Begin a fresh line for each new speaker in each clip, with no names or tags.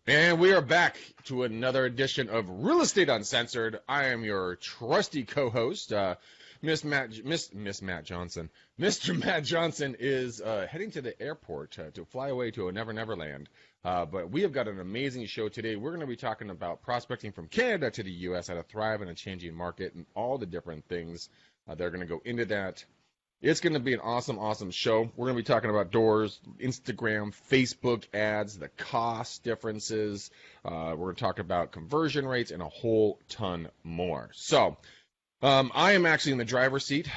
And we are back to another edition of Real Estate Uncensored. I am your trusty co-host, Miss Matt Johnson. Mr. Matt Johnson is heading to the airport to fly away to a Never Land. But we have got an amazing show today. We're going to be talking about prospecting from Canada to the U.S., how to thrive in a changing market, and all the different things that are going to go into that. It's going to be an awesome show. We're going to be talking about doors, Instagram, Facebook ads, the cost differences. We're going to talk about conversion rates and a whole ton more. So I am actually in the driver's seat,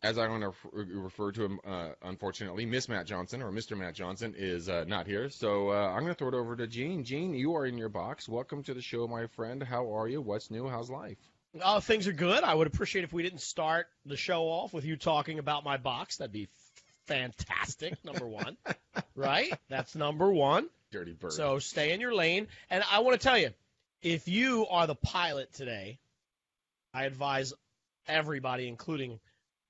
as I want to refer to him, unfortunately. Miss Matt Johnson, or Mr. Matt Johnson, is not here. So I'm going to throw it over to Gene. Gene, you are in your box. Welcome to the show, my friend. How are you? What's new? How's life?
Things are good. I would appreciate if we didn't start the show off with you talking about my box. That'd be fantastic, number one. Right? That's number one.
Dirty bird.
So stay in your lane. And I want to tell you, if you are the pilot today, I advise everybody, including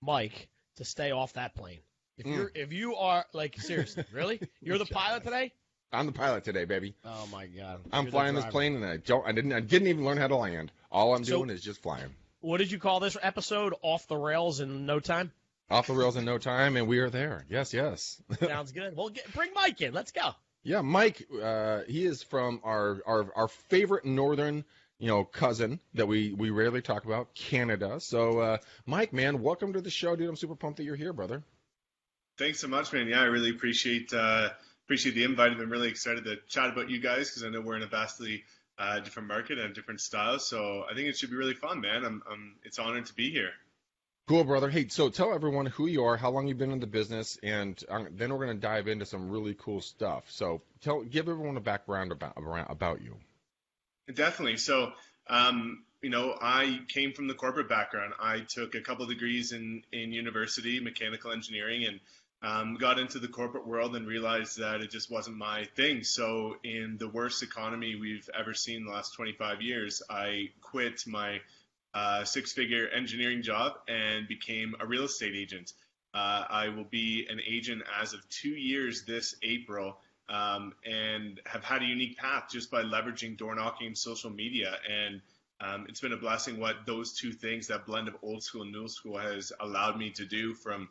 Mike, to stay off that plane. If you are, like, seriously, really? You're the pilot today?
I'm the pilot today, baby.
Oh my God!
I'm flying this plane, and I didn't even learn how to land. All I'm doing is just flying.
What did you call this episode? Off the rails in no time.
Off the rails in no time, and we are there. Yes.
Sounds good. Well, bring Mike in. Let's go.
Yeah, Mike. He is from our favorite northern, cousin that we rarely talk about, Canada. So, Mike, man, welcome to the show, dude. I'm super pumped that you're here, brother.
Thanks so much, man. Yeah, I really appreciate the invite. I'm really excited to chat about you guys because I know we're in a vastly different market and different styles. So I think it should be really fun, man. It's an honor to be here.
Cool, brother. Hey, so tell everyone who you are, how long you've been in the business, and then we're going to dive into some really cool stuff. So give everyone a background about you.
Definitely. So, I came from the corporate background. I took a couple degrees in university, mechanical engineering, and got into the corporate world and realized that it just wasn't my thing. So in the worst economy we've ever seen in the last 25 years, I quit my six-figure engineering job and became a real estate agent. I will be an agent as of 2 years this April, and have had a unique path just by leveraging door knocking and social media. And it's been a blessing what those two things, that blend of old school and new school, has allowed me to do, from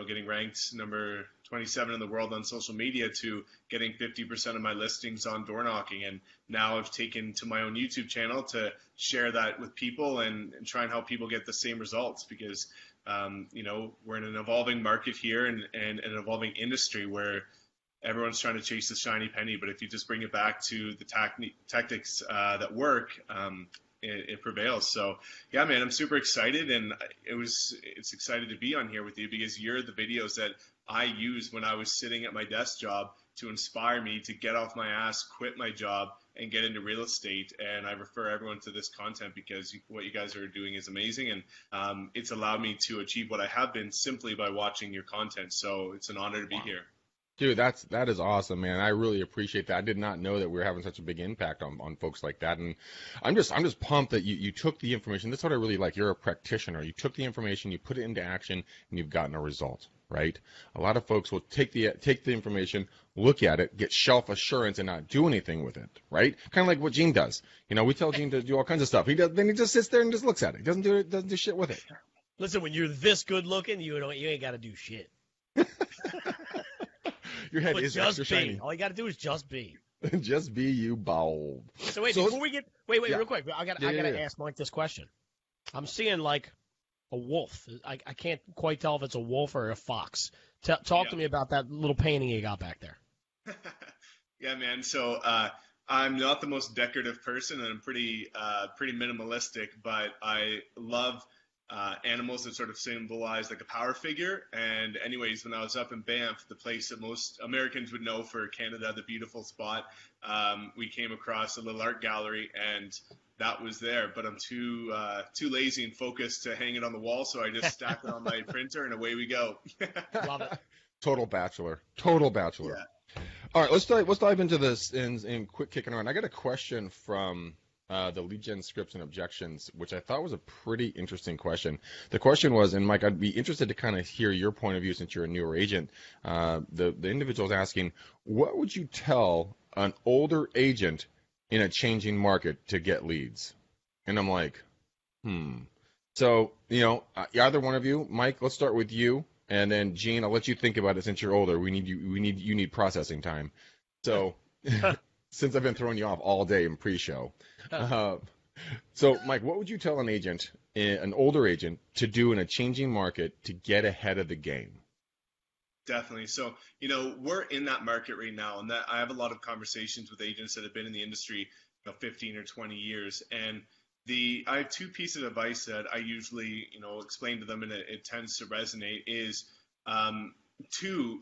getting ranked number 27 in the world on social media to getting 50% of my listings on door knocking. And now I've taken to my own YouTube channel to share that with people and try and help people get the same results, because, we're in an evolving market here and an evolving industry where everyone's trying to chase the shiny penny. But if you just bring it back to the tactics that work, it prevails. So yeah, man, I'm super excited, and it's excited to be on here with you, because you're the videos that I used when I was sitting at my desk job to inspire me to get off my ass, quit my job, and get into real estate. And I refer everyone to this content because what you guys are doing is amazing, and it's allowed me to achieve what I have been simply by watching your content. So it's an honor to be here.
Dude, that is awesome, man. I really appreciate that. I did not know that we were having such a big impact on folks like that. And I'm just pumped that you took the information. That's what I really like. You're a practitioner. You took the information, you put it into action, and you've gotten a result, right? A lot of folks will take the information, look at it, get shelf assurance, and not do anything with it, right? Kind of like what Gene does. We tell Gene to do all kinds of stuff. Then he just sits there and just looks at it. He doesn't do shit with it.
Listen, when you're this good looking, you ain't got to do shit.
Your head is extra shiny.
All you got to do is just be.
Just be you bald.
So before we get yeah. Real quick, I got to ask Mike this question. I'm seeing like a wolf. I can't quite tell if it's a wolf or a fox. Talk to me about that little painting you got back there.
Yeah, man. So I'm not the most decorative person, and I'm pretty minimalistic, but I love animals that sort of symbolize like a power figure. And anyways, when I was up in Banff, the place that most Americans would know for Canada, the beautiful spot, we came across a little art gallery, and that was there. But I'm too lazy and focused to hang it on the wall, so I just stack it on my printer, and away we go.
Love it.
Total bachelor. Yeah. All right, let's dive into this in quick kicking around. I got a question from the lead gen scripts and objections, which I thought was a pretty interesting question. The question was, and Mike, I'd be interested to kind of hear your point of view since you're a newer agent. The individual is asking, what would you tell an older agent in a changing market to get leads. And I'm like, So, either one of you, Mike, let's start with you, and then Gene, I'll let you think about it since you're older. You need processing time. So, since I've been throwing you off all day in pre-show. So, Mike, what would you tell an older agent, to do in a changing market to get ahead of the game?
Definitely. So, we're in that market right now, and that I have a lot of conversations with agents that have been in the industry 15 or 20 years. And I have two pieces of advice that I usually, explain to them, and it tends to resonate is, two,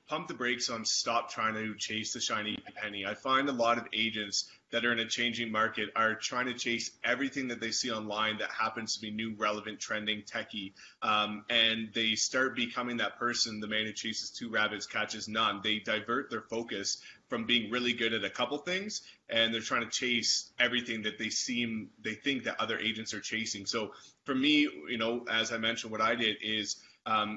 pump the brakes on stop trying to chase the shiny penny. I find a lot of agents that are in a changing market are trying to chase everything that they see online that happens to be new, relevant, trending, techie. And they start becoming that person, the man who chases two rabbits catches none. They divert their focus from being really good at a couple things, and they're trying to chase everything that they think that other agents are chasing. So for me, as I mentioned, what I did is,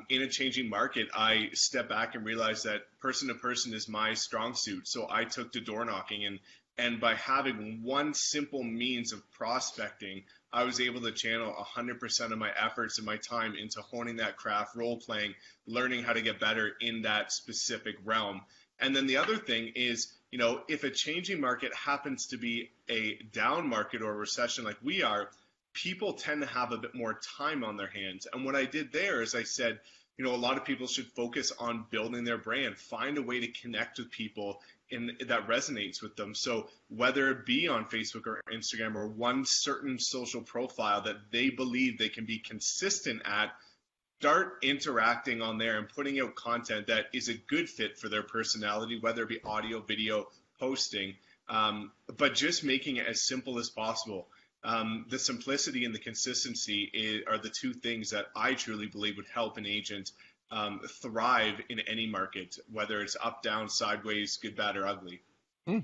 in a changing market, I stepped back and realized that person to person is my strong suit. So I took to door knocking, and by having one simple means of prospecting, I was able to channel 100% of my efforts and my time into honing that craft, role playing, learning how to get better in that specific realm. And then the other thing is, if a changing market happens to be a down market or a recession like we are, people tend to have a bit more time on their hands. And what I did there is I said, a lot of people should focus on building their brand, find a way to connect with people that resonates with them. So whether it be on Facebook or Instagram or one certain social profile that they believe they can be consistent at, start interacting on there and putting out content that is a good fit for their personality, whether it be audio, video, posting, but just making it as simple as possible. The simplicity and the consistency are the two things that I truly believe would help an agent thrive in any market, whether it's up, down, sideways, good, bad, or ugly.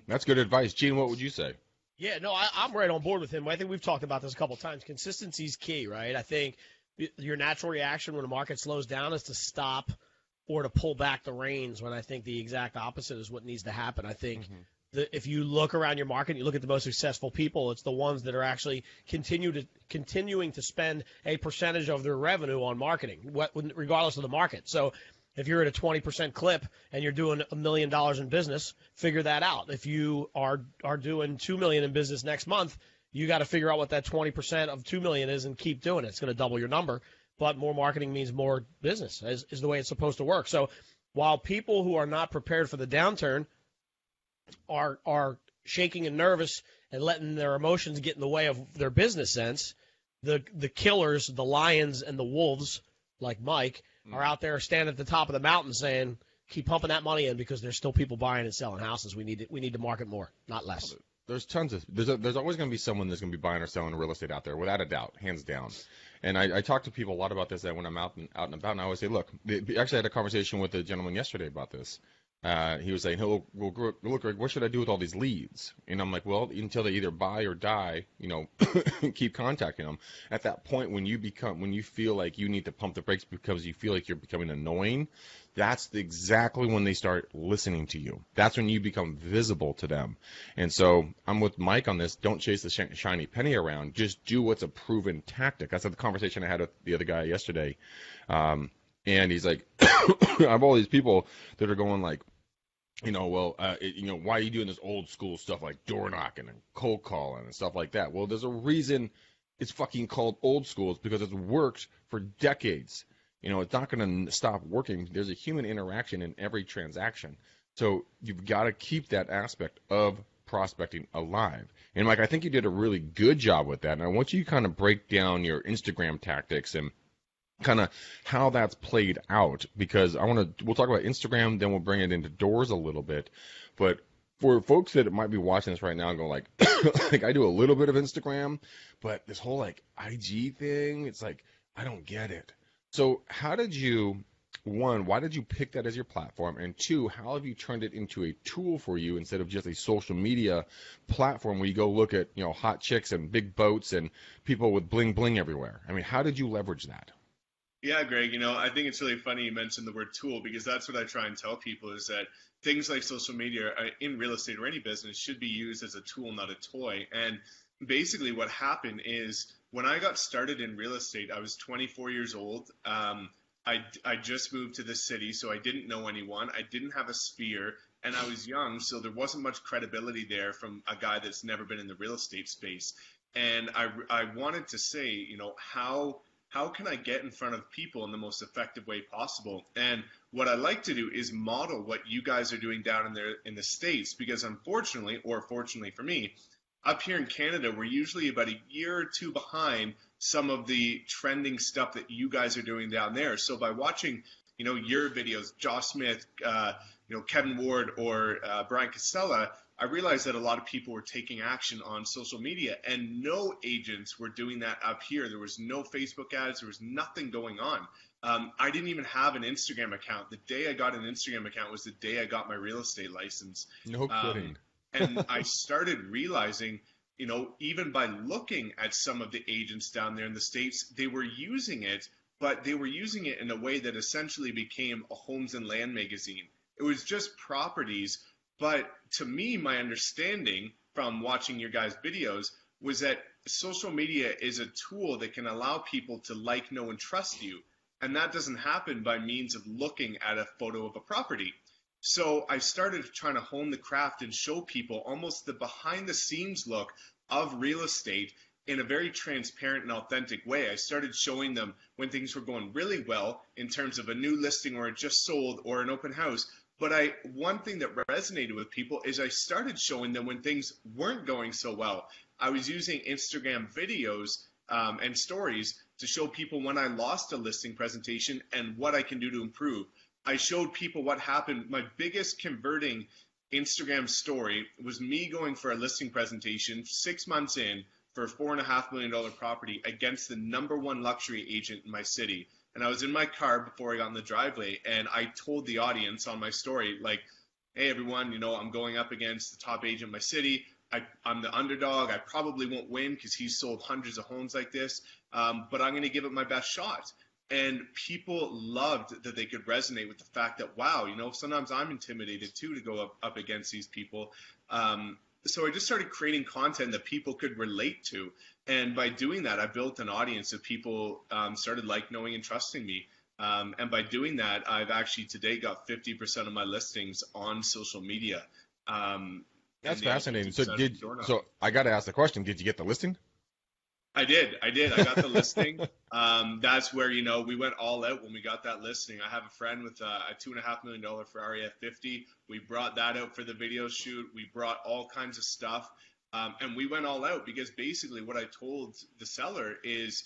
That's good advice. Gene, what would you say?
Yeah, no, I'm right on board with him. I think we've talked about this a couple of times. Consistency is key, right? I think your natural reaction when the market slows down is to stop or to pull back the reins, when I think the exact opposite is what needs to happen. I think if you look around your market, you look at the most successful people, it's the ones that are actually continuing to spend a percentage of their revenue on marketing, regardless of the market. So if you're at a 20% clip and you're doing $1 million in business, figure that out. If you are doing $2 million in business next month, you got to figure out what that 20% of $2 million is and keep doing it. It's going to double your number, but more marketing means more business is the way it's supposed to work. So while people who are not prepared for the downturn are shaking and nervous and letting their emotions get in the way of their business sense, the killers, the lions and the wolves, like Mike, are out there standing at the top of the mountain saying, keep pumping that money in because there's still people buying and selling houses. We need to market more, not less.
There's there's always going to be someone that's going to be buying or selling real estate out there, without a doubt, hands down. And I talk to people a lot about this when I'm out and about, and I always say, look, actually I had a conversation with a gentleman yesterday about this. He was saying, hey, look, what should I do with all these leads? And I'm like, well, until they either buy or die, keep contacting them. At that point, when you feel like you need to pump the brakes because you feel like you're becoming annoying, that's exactly when they start listening to you. That's when you become visible to them. And so I'm with Mike on this. Don't chase the shiny penny around. Just do what's a proven tactic. That's the conversation I had with the other guy yesterday. And he's like, I have all these people that are going like, why are you doing this old school stuff like door knocking and cold calling and stuff like that? Well, there's a reason it's fucking called old school. It's because it's worked for decades. It's not going to stop working. There's a human interaction in every transaction. So you've got to keep that aspect of prospecting alive. And Mike, I think you did a really good job with that. And I want you to kind of break down your Instagram tactics and kind of how that's played out, because we'll talk about Instagram, then we'll bring it into doors a little bit. But for folks that might be watching this right now and go like, like I do a little bit of Instagram, but this whole like IG thing, it's like, I don't get it. So how did you, one, why did you pick that as your platform? And two, how have you turned it into a tool for you instead of just a social media platform where you go look at, hot chicks and big boats and people with bling bling everywhere? I mean, how did you leverage that?
Yeah, Greg, I think it's really funny you mentioned the word tool because that's what I try and tell people is that things like social media in real estate or any business should be used as a tool, not a toy. And basically what happened is when I got started in real estate, I was 24 years old. I just moved to the city, so I didn't know anyone. I didn't have a sphere, and I was young, so there wasn't much credibility there from a guy that's never been in the real estate space. And I wanted to say, how can I get in front of people in the most effective way possible? And what I like to do is model what you guys are doing down in the States, because unfortunately, or fortunately for me, up here in Canada, we're usually about a year or two behind some of the trending stuff that you guys are doing down there. So by watching, your videos, Josh Smith, Kevin Ward, or Brian Casella, I realized that a lot of people were taking action on social media, and no agents were doing that up here. There was no Facebook ads. There was nothing going on. I didn't even have an Instagram account. The day I got an Instagram account was the day I got my real estate license.
No kidding.
And I started realizing, even by looking at some of the agents down there in the States, they were using it, but they were using it in a way that essentially became a homes and land magazine. It was just properties. But to me, my understanding from watching your guys' videos was that social media is a tool that can allow people to like, know, and trust you. And that doesn't happen by means of looking at a photo of a property. So I started trying to hone the craft and show people almost the behind the scenes look of real estate in a very transparent and authentic way. I started showing them when things were going really well in terms of a new listing or it just sold or an open house. But one thing that resonated with people is I started showing them when things weren't going so well. I was using Instagram videos and stories to show people when I lost a listing presentation and what I can do to improve. I showed people what happened. My biggest converting Instagram story was me going for a listing presentation 6 months in for a $4.5 million property against the #1 luxury agent in my city. And I was in my car before I got in the driveway, and I told the audience on my story, like, hey, everyone, I'm going up against the top agent in my city. I'm the underdog. I probably won't win because he's sold hundreds of homes like this, but I'm going to give it my best shot. And people loved that they could resonate with the fact that, wow, sometimes I'm intimidated, too, to go up against these people. So I just started creating content that people could relate to. And by doing that, I built an audience of people started knowing and trusting me. And by doing that, I've actually today got 50% of my listings on social media.
That's fascinating. So I got to ask the question, did you get the listing?
I did. I got the listing. That's where, we went all out when we got that listing. I have a friend with a $2.5 million Ferrari F50. We brought that out for the video shoot. We brought all kinds of stuff. And we went all out because basically what I told the seller is,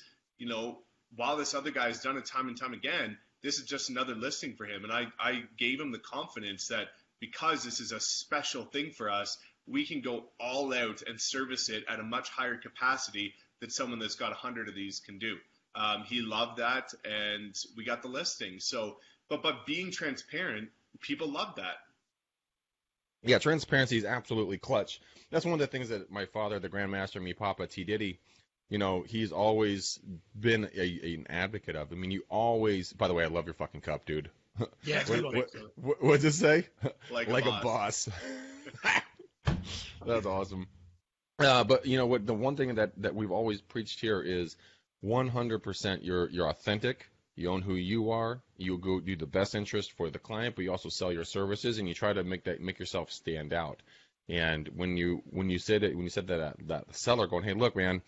while this other guy's done it time and time again, this is just another listing for him. And I gave him the confidence that because this is a special thing for us, we can go all out and service it at a much higher capacity that someone that's got 100 of these can do. He loved that, and we got the listing. So, but being transparent, people love that.
Yeah, transparency is absolutely clutch. That's one of the things that my father, the Grandmaster, me Papa T. Diddy, he's always been an advocate of. I mean, you always, by the way, I love your fucking cup, dude.
Yeah,
what does it say?
Like
a boss. That's awesome. But what the one thing that we've always preached here is 100% you're authentic. You own who you are. You go do the best interest for the client, but you also sell your services and you try to make yourself stand out. And when you said that seller going, hey, look, man,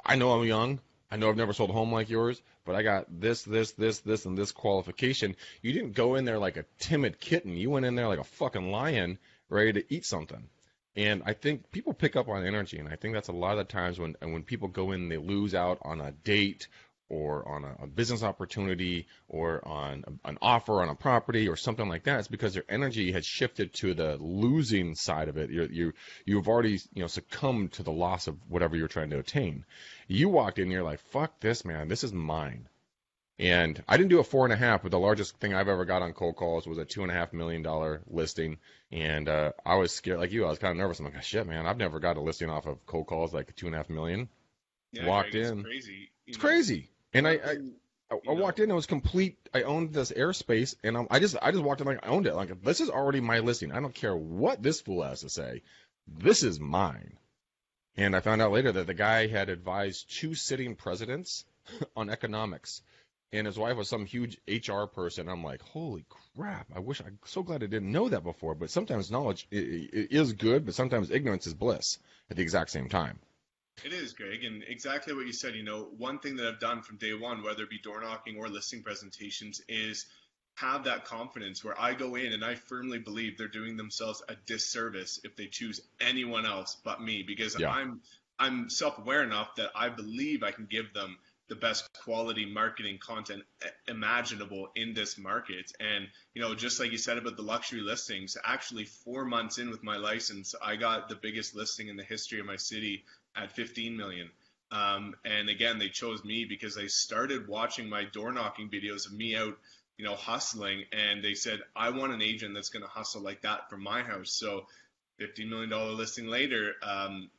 I know I'm young. I know I've never sold a home like yours, but I got this, and this qualification. You didn't go in there like a timid kitten. You went in there like a fucking lion ready to eat something. And I think people pick up on energy, and I think that's a lot of the times when people go in, they lose out on a date or on a business opportunity or on an offer on a property or something like that. It's because their energy has shifted to the losing side of it. You've already succumbed to the loss of whatever you're trying to attain. You walked in, you're like, fuck this, man, this is mine. And I didn't do a 4.5, but the largest thing I've ever got on cold calls was a $2.5 million listing. And I was scared, like you. I was kind of nervous. I'm like, shit, man, I've never got a listing off of cold calls like $2.5 million.
Yeah,
walked
Greg,
in.
It's crazy.
It's crazy. And I walked in, it was complete. I owned this airspace, and I just walked in like I owned it. Like, this is already my listing. I don't care what this fool has to say. This is mine. And I found out later that the guy had advised 2 sitting presidents on economics, and his wife was some huge HR person. I'm like, holy crap! I'm so glad I didn't know that before. But sometimes knowledge is good, but sometimes ignorance is bliss at the exact same time.
It is, Greg, and exactly what you said. One thing that I've done from day one, whether it be door knocking or listing presentations, is have that confidence where I go in and I firmly believe they're doing themselves a disservice if they choose anyone else but me, because I'm self-aware enough that I believe I can give them the best quality marketing content imaginable in this market. And, just like you said about the luxury listings, actually 4 months in with my license, I got the biggest listing in the history of my city at 15 million. And again, they chose me because they started watching my door knocking videos of me out, hustling. And they said, I want an agent that's going to hustle like that from my house. So $15 million listing later,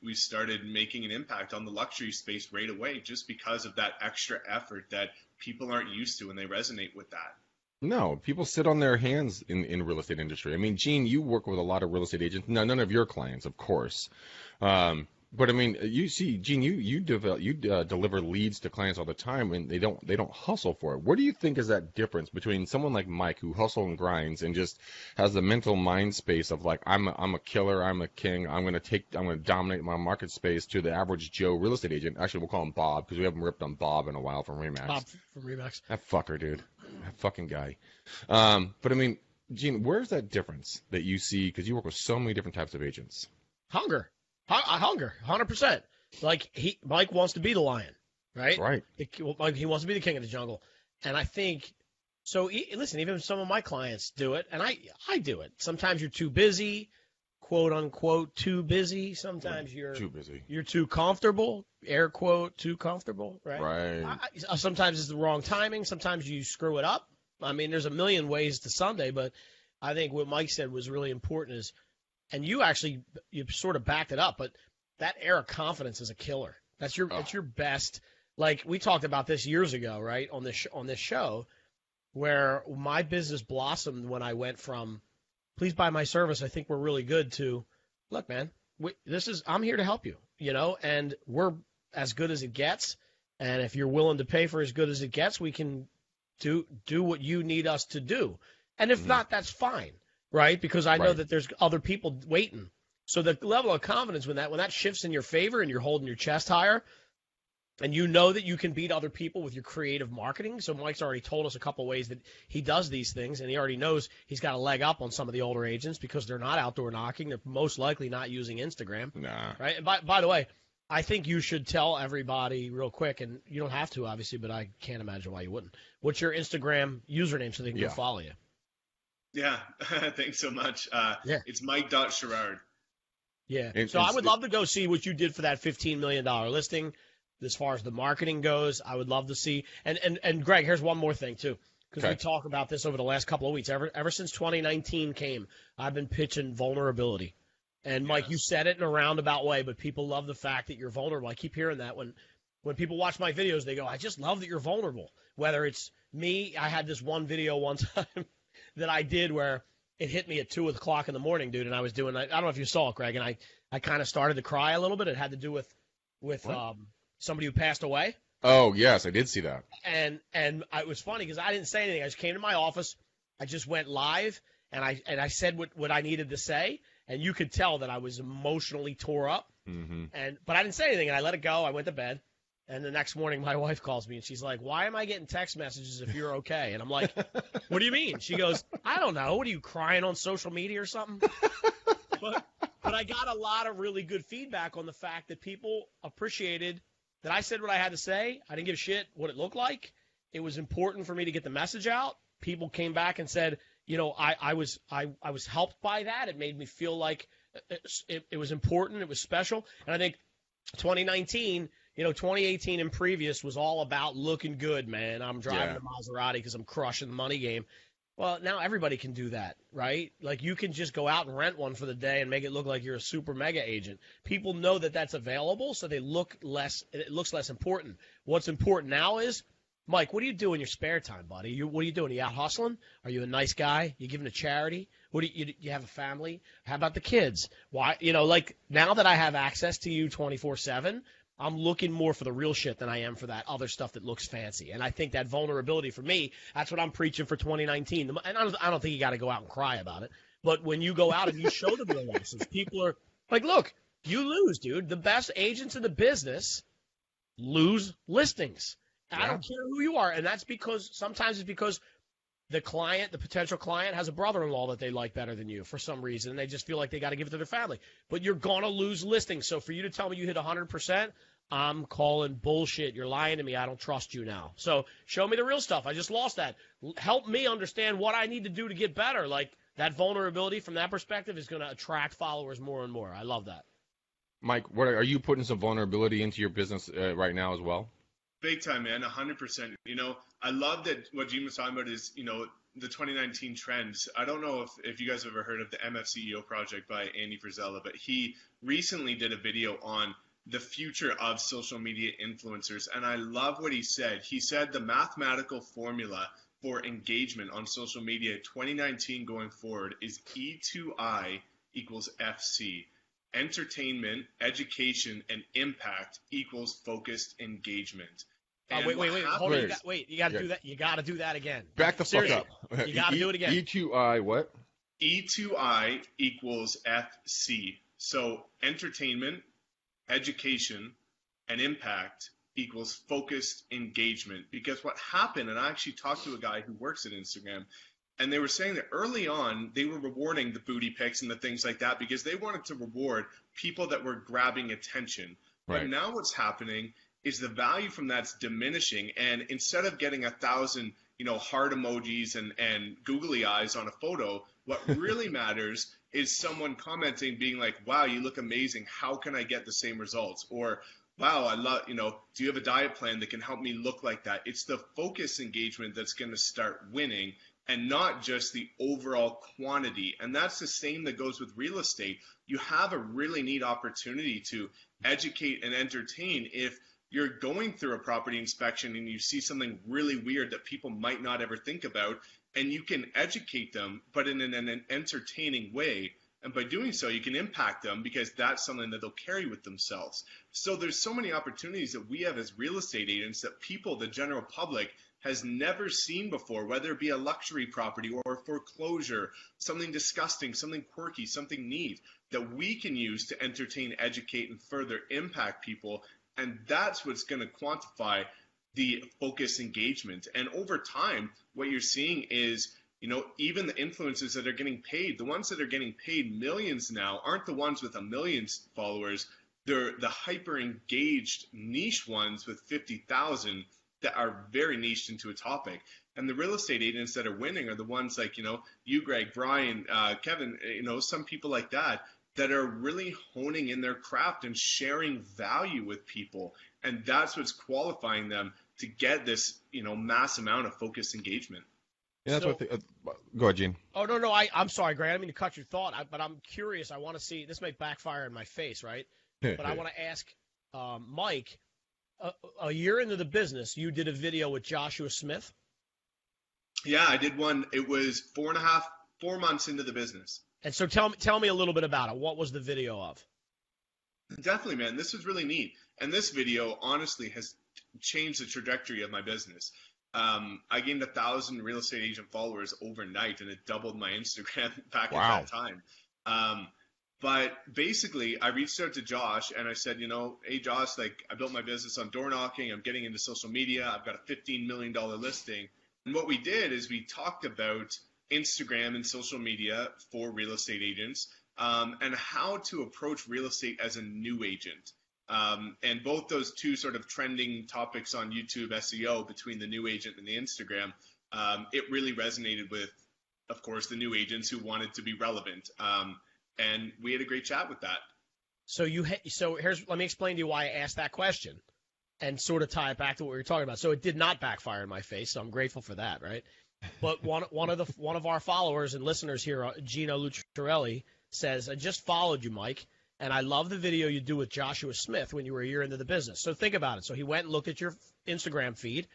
we started making an impact on the luxury space right away, just because of that extra effort that people aren't used to, and they resonate with that.
No, people sit on their hands in real estate industry. I mean, Gene, you work with a lot of real estate agents. No, none of your clients, of course. But I mean, you see, Gene, you deliver leads to clients all the time, and they don't hustle for it. What do you think is that difference between someone like Mike, who hustles and grinds and just has the mental mind space of like, I'm a killer, I'm a king, I'm gonna dominate my market space, to the average Joe real estate agent? Actually, we'll call him Bob, because we haven't ripped on Bob in a while from Remax.
Bob from Remax.
That fucker, dude. That fucking guy. But I mean, Gene, where's that difference that you see? Because you work with so many different types of agents.
Hunger, 100%. Like Mike wants to be the lion, right?
Right.
He wants to be the king of the jungle, and I think so. Listen, even some of my clients do it, and I do it. Sometimes you're too busy, quote unquote, too busy. Sometimes you're
too busy.
You're too comfortable, air quote, too comfortable, right?
Right.
Sometimes it's the wrong timing. Sometimes you screw it up. I mean, there's a million ways to Sunday, but I think what Mike said was really important is. And you sort of backed it up, but that air of confidence is a killer. That's your best. Like, we talked about this years ago, right, on this show, where my business blossomed when I went from, please buy my service, I think we're really good, to, look, man, I'm here to help you, and we're as good as it gets. And if you're willing to pay for as good as it gets, we can do what you need us to do. And if not, that's fine. Right, because I know that there's other people waiting. So the level of confidence when that shifts in your favor and you're holding your chest higher, and you know that you can beat other people with your creative marketing. So Mike's already told us a couple ways that he does these things, and he already knows he's got a leg up on some of the older agents because they're not outdoor knocking. They're most likely not using Instagram.
Nah.
Right. And by the way, I think you should tell everybody real quick, and you don't have to obviously, but I can't imagine why you wouldn't. What's your Instagram username so they can go follow you?
Yeah, thanks so much. It's Mike.Sherrard.
Yeah, so I would love to go see what you did for that $15 million listing. As far as the marketing goes, I would love to see. And Greg, here's one more thing, too, because we talk about this over the last couple of weeks. Ever since 2019 came, I've been pitching vulnerability. And, Mike, you said it in a roundabout way, but people love the fact that you're vulnerable. I keep hearing that when people watch my videos, they go, I just love that you're vulnerable. Whether it's me, I had this one video one time that I did where it hit me at 2 o'clock in the morning, dude, and I was doing, I don't know if you saw it, Greg, and I kind of started to cry a little bit. It had to do with somebody who passed away.
Oh, yes, I did see that.
And it was funny because I didn't say anything. I just came to my office. I just went live, and I said what I needed to say, and you could tell that I was emotionally tore up.
Mm-hmm.
But I didn't say anything, and I let it go. I went to bed. And the next morning, my wife calls me, and she's like, why am I getting text messages if you're okay? And I'm like, what do you mean? She goes, I don't know. What are you, crying on social media or something? But I got a lot of really good feedback on the fact that people appreciated that I said what I had to say. I didn't give a shit what it looked like. It was important for me to get the message out. People came back and said, I was helped by that. It made me feel like it was important. It was special. And I think 2019 – 2018 and previous was all about looking good, man. I'm driving a Maserati because I'm crushing the money game. Well, now everybody can do that, right? Like, you can just go out and rent one for the day and make it look like you're a super mega agent. People know that that's available, so it looks less important. What's important now is Mike, what do you do in your spare time, buddy? What are you doing? Are you out hustling? Are you a nice guy? You giving to charity? What do you have a family? How about the kids? Why, like now that I have access to you 24/7, I'm looking more for the real shit than I am for that other stuff that looks fancy. And I think that vulnerability for me, that's what I'm preaching for 2019. And I don't think you got to go out and cry about it. But when you go out and you show the real losses, people are like, look, you lose, dude. The best agents in the business lose listings. I don't care who you are. And that's sometimes it's because the potential client has a brother-in-law that they like better than you for some reason. And they just feel like they got to give it to their family. But you're going to lose listings. So for you to tell me you hit 100%, I'm calling bullshit. You're lying to me. I don't trust you now. So show me the real stuff. I just lost that. Help me understand what I need to do to get better. Like that vulnerability from that perspective is going to attract followers more and more. I love that.
Mike, are you putting some vulnerability into your business right now as well?
Big time, man, 100%. I love that what Gene was talking about is, the 2019 trends. I don't know if you guys have ever heard of the MFCEO project by Andy Frisella, but he recently did a video on the future of social media influencers. And I love what he said. He said the mathematical formula for engagement on social media 2019 going forward is E2I equals FC. Entertainment, education, and impact equals focused engagement.
Wait, hold on. You got to do that. You got to do that again.
Back the fuck up.
You got to do it again.
E2I what?
E2I equals FC. So entertainment, education, and impact equals focused engagement. Because what happened, and I actually talked to a guy who works at Instagram, and they were saying that early on, they were rewarding the booty pics and the things like that because they wanted to reward people that were grabbing attention. Right. But now what's happening is the value from that's diminishing. And instead of getting 1,000, heart emojis and googly eyes on a photo, what really matters is someone commenting, being like, wow, you look amazing. How can I get the same results? Or, wow, I love, do you have a diet plan that can help me look like that? It's the focus engagement that's going to start winning, and not just the overall quantity. And that's the same that goes with real estate. You have a really neat opportunity to educate and entertain if you're going through a property inspection and you see something really weird that people might not ever think about, and you can educate them, but in an entertaining way. And by doing so, you can impact them because that's something that they'll carry with themselves. So there's so many opportunities that we have as real estate agents that people, the general public, has never seen before, whether it be a luxury property or a foreclosure, something disgusting, something quirky, something neat that we can use to entertain, educate, and further impact people. And that's what's going to quantify the focus engagement. And over time, what you're seeing is, even the influencers that are getting paid, the ones that are getting paid millions now aren't the ones with 1 million followers. They're the hyper engaged niche ones with 50,000 that are very niched into a topic. And the real estate agents that are winning are the ones like, you, Greg, Brian, Kevin, some people like that are really honing in their craft and sharing value with people. And that's what's qualifying them to get this, mass amount of focused engagement.
Yeah, that's go ahead, Gene.
Oh, no, I'm sorry, Greg. I didn't mean to cut your thought, but I'm curious. I want to see, this may backfire in my face, right? But I want to ask Mike, a year into the business, you did a video with Joshua Smith?
Yeah, I did one. It was 4 months into the business.
And so tell me a little bit about it. What was the video of?
Definitely, man. This was really neat. And this video, honestly, has changed the trajectory of my business. I gained 1,000 real estate agent followers overnight, and it doubled my Instagram back at that time. But basically, I reached out to Josh, and I said, hey, Josh, I built my business on door knocking. I'm getting into social media. I've got a $15 million listing. And what we did is we talked about Instagram and social media for real estate agents, and how to approach real estate as a new agent. And both those two sort of trending topics on YouTube SEO between the new agent and the Instagram, it really resonated with, of course, the new agents who wanted to be relevant. And we had a great chat with that.
So let me explain to you why I asked that question and sort of tie it back to what we were talking about. So it did not backfire in my face, so I'm grateful for that, right? But one of our followers and listeners here, Gino Lucciarelli, says, I just followed you, Mike, and I love the video you do with Joshua Smith when you were a year into the business. So think about it. So he went and looked at your Instagram feed,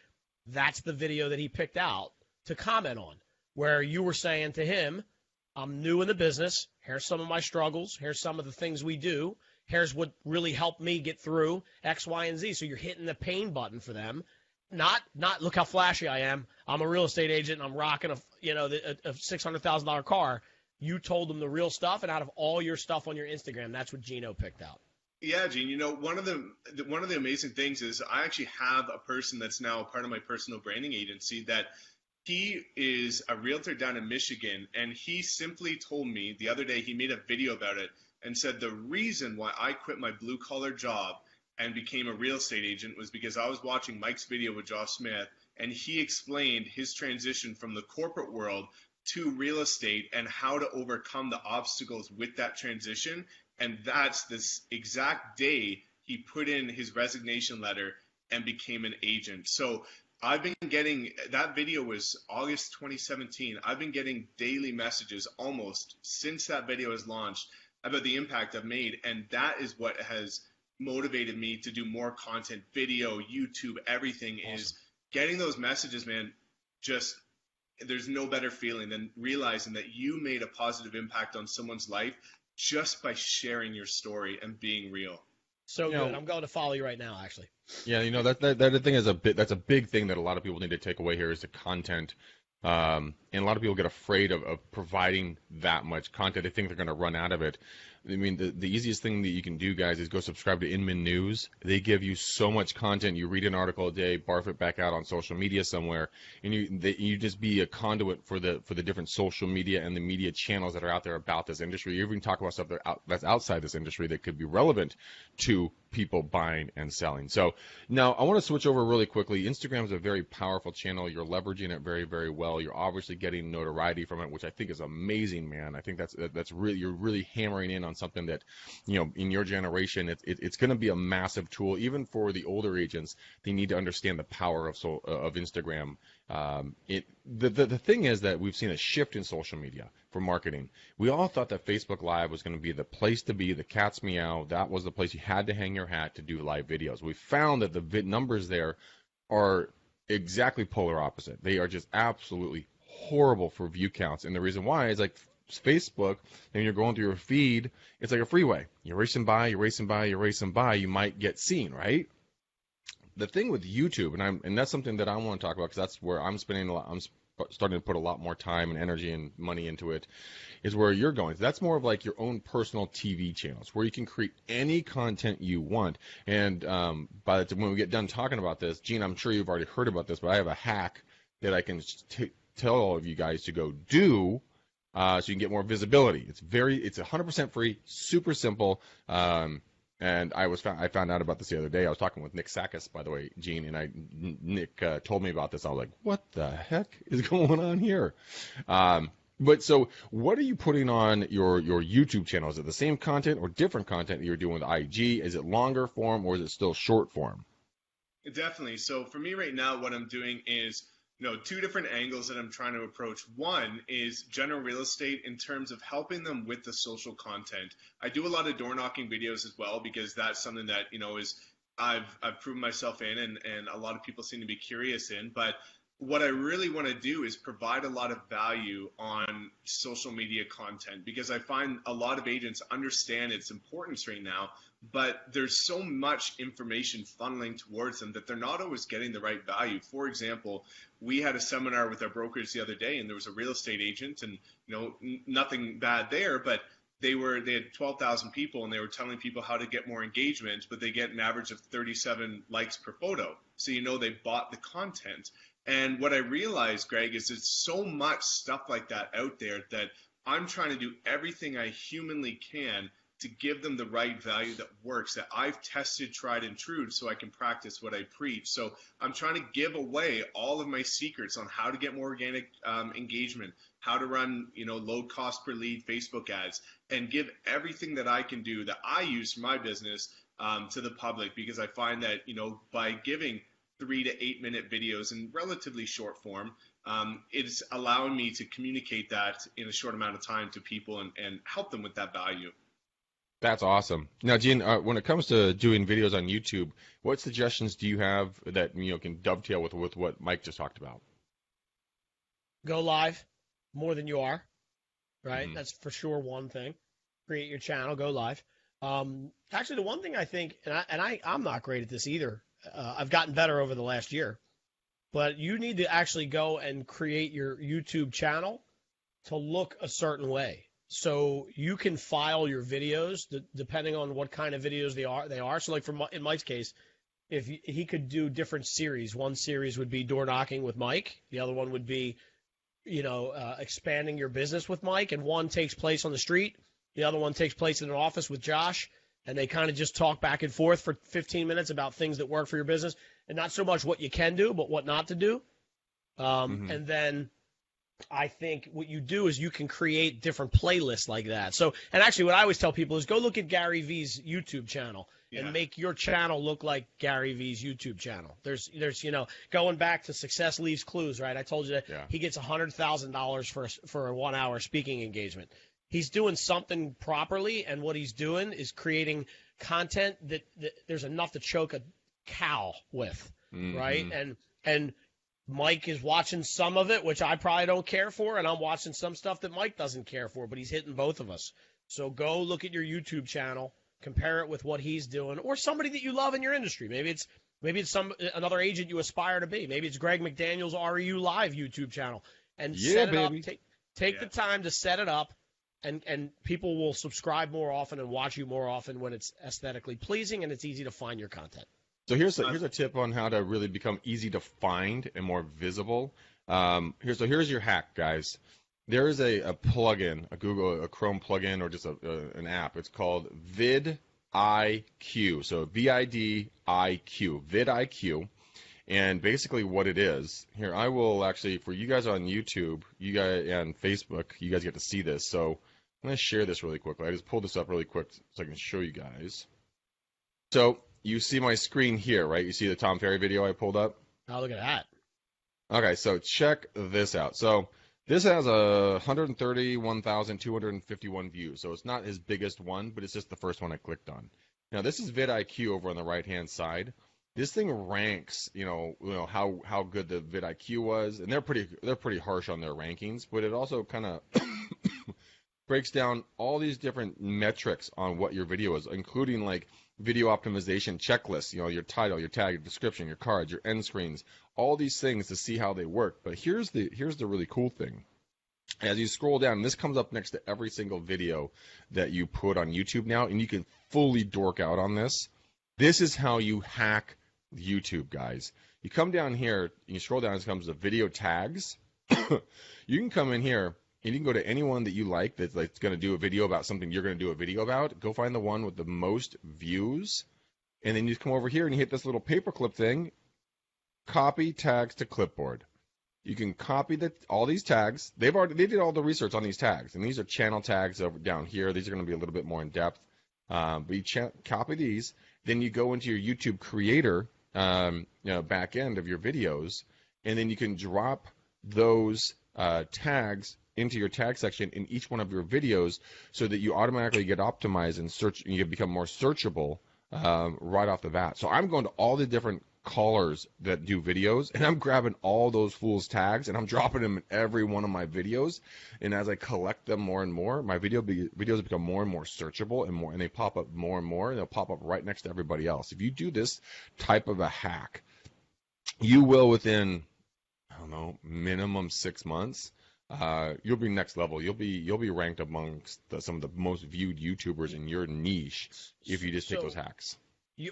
that's the video that he picked out to comment on, where you were saying to him, I'm new in the business. Here's some of my struggles. Here's some of the things we do. Here's what really helped me get through X, Y, and Z. So you're hitting the pain button for them. Not look how flashy I am. I'm a real estate agent and I'm rocking a $600,000 car. You told them the real stuff, and out of all your stuff on your Instagram, that's what Gino picked out.
Yeah, Gene. One of the amazing things is I actually have a person that's now a part of my personal branding agency that he is a realtor down in Michigan, and he simply told me the other day, he made a video about it and said the reason why I quit my blue collar job and became a real estate agent was because I was watching Mike's video with Josh Smith, and he explained his transition from the corporate world to real estate and how to overcome the obstacles with that transition. And that's this exact day he put in his resignation letter and became an agent. So I've been getting, that video was August 2017. I've been getting daily messages almost since that video was launched about the impact I've made. And that is what has motivated me to do more content, video, YouTube, everything. Awesome. Is getting those messages, man. Just, there's no better feeling than realizing that you made a positive impact on someone's life just by sharing your story and being real.
So good. I'm going to follow you right now, actually.
Yeah, that thing is that's a big thing that a lot of people need to take away here is the content. And a lot of people get afraid of providing that much content. They think they're going to run out of it. I mean, the easiest thing that you can do, guys, is go subscribe to Inman News. They give you so much content. You read an article a day, barf it back out on social media somewhere, and you just be a conduit for the different social media and the media channels that are out there about this industry. You even talk about stuff that's outside this industry that could be relevant to people buying and selling. So now I want to switch over really quickly. Instagram is a very powerful channel. You're leveraging it very, very well. You're obviously getting notoriety from it, which I think is amazing, man. I think that's really, you're really hammering in on something that, in your generation, it's going to be a massive tool. Even for the older agents, they need to understand the power of Instagram. The thing is that we've seen a shift in social media for marketing. We all thought that Facebook Live was going to be the place to be, the cat's meow. That was the place you had to hang your hat to do live videos. We found that the numbers there are exactly polar opposite. They are just absolutely horrible for view counts. And the reason why is like Facebook, and you're going through your feed, it's like a freeway. You're racing by, you might get seen, right? The thing with YouTube, and that's something that I want to talk about because that's where I'm spending I'm starting to put a lot more time and energy and money into it, is where you're going. So that's more of like your own personal TV channels where you can create any content you want. And by the time when we get done talking about this, Gene, I'm sure you've already heard about this, but I have a hack that I can tell all of you guys to go do so you can get more visibility. It's 100% free, super simple. And I found out about this the other day. I was talking with Nick Sakis, by the way, Gene, and Nick told me about this. I was like, what the heck is going on here? But so what are you putting on your YouTube channel? Is it the same content or different content that you're doing with IG? Is it longer form or is it still short form?
Definitely. So for me right now, what I'm doing is two different angles that I'm trying to approach. One is general real estate in terms of helping them with the social content. I do a lot of door knocking videos as well because that's something that, is I've proven myself in and a lot of people seem to be curious in. But what I really want to do is provide a lot of value on social media content because I find a lot of agents understand its importance right now, but there's so much information funneling towards them that they're not always getting the right value. For example, we had a seminar with our brokers the other day, and there was a real estate agent, and nothing bad there, but they had 12,000 people, and they were telling people how to get more engagement, but they get an average of 37 likes per photo. So they bought the content. And what I realized, Greg, is there's so much stuff like that out there that I'm trying to do everything I humanly can to give them the right value that works, that I've tested, tried, and true, so I can practice what I preach. So I'm trying to give away all of my secrets on how to get more organic engagement, how to run, low cost per lead Facebook ads, and give everything that I can do that I use for my business to the public, because I find that, by giving 3 to 8 minute videos in relatively short form, it's allowing me to communicate that in a short amount of time to people and help them with that value.
That's awesome. Now, Gene, when it comes to doing videos on YouTube, what suggestions do you have that can dovetail with what Mike just talked about?
Go live more than you are, right?
Mhm.
That's for sure one thing. Create your channel, go live. Actually, the one thing I think, I'm not great at this either. I've gotten better over the last year, but you need to actually go and create your YouTube channel to look a certain way. So you can file your videos depending on what kind of videos they are. So like in Mike's case, if he could do different series. One series would be door knocking with Mike. The other one would be, expanding your business with Mike. And one takes place on the street. The other one takes place in an office with Josh. And they kind of just talk back and forth for 15 minutes about things that work for your business. And not so much what you can do, but what not to do. And then I think what you do is you can create different playlists like that. So, and actually what I always tell people is go look at Gary V's YouTube channel and make your channel look like Gary V's YouTube channel. There's going back to Success Leaves Clues, right? I told you that he gets $100,000 for a 1 hour speaking engagement. He's doing something properly, and what he's doing is creating content that there's enough to choke a cow with, right? And Mike is watching some of it, which I probably don't care for, and I'm watching some stuff that Mike doesn't care for, but he's hitting both of us. So go look at your YouTube channel, compare it with what he's doing, or somebody that you love in your industry. Maybe it's another agent you aspire to be. Maybe it's Greg McDaniel's REU Live YouTube channel, and set it up. Take the time to set it up, and people will subscribe more often and watch you more often when it's aesthetically pleasing and it's easy to find your content.
So here's a tip on how to really become easy to find and more visible. Here's your hack, guys. There is a plugin, a Chrome plugin, or just an app. It's called vidIQ. So vidIQ, vidIQ. And basically what it is, here I will actually, for you guys on YouTube, you guys and Facebook, you guys get to see this. So I'm going to share this really quickly. I just pulled this up really quick so I can show you guys. So you see my screen here, right? You see the Tom Ferry video I pulled up?
Oh, look at that.
Okay, so check this out. So this has 131,251 views. So it's not his biggest one, but it's just the first one I clicked on. Now this is vidIQ over on the right-hand side. This thing ranks, how good the vidIQ was, and they're pretty harsh on their rankings, but it also kind of breaks down all these different metrics on what your video is, including like video optimization checklists, your title, your tag, your description, your cards, your end screens, all these things to see how they work. But here's the really cool thing. As you scroll down, this comes up next to every single video that you put on YouTube now, and you can fully dork out on this. This is how you hack YouTube, guys. You come down here, you scroll down, it comes to video tags. You can come in here, and you can go to anyone that you like that's like going to do a video about something you're going to do a video about. Go find the one with the most views, and then you come over here and you hit this little paperclip thing, copy tags to clipboard. You can copy all these tags. They did all the research on these tags, and these are channel tags over down here. These are going to be a little bit more in depth, but you copy these. Then you go into your YouTube creator back end of your videos, and then you can drop those tags into your tag section in each one of your videos, so that you automatically get optimized and you become more searchable right off the bat. So I'm going to all the different callers that do videos, and I'm grabbing all those fools' tags, and I'm dropping them in every one of my videos. And as I collect them more and more, my videos become more and more searchable, and they pop up more and more, and they'll pop up right next to everybody else. If you do this type of a hack, you will, within, I don't know, minimum 6 months, you'll be next level. You'll be ranked amongst some of the most viewed YouTubers in your niche if you just take those hacks.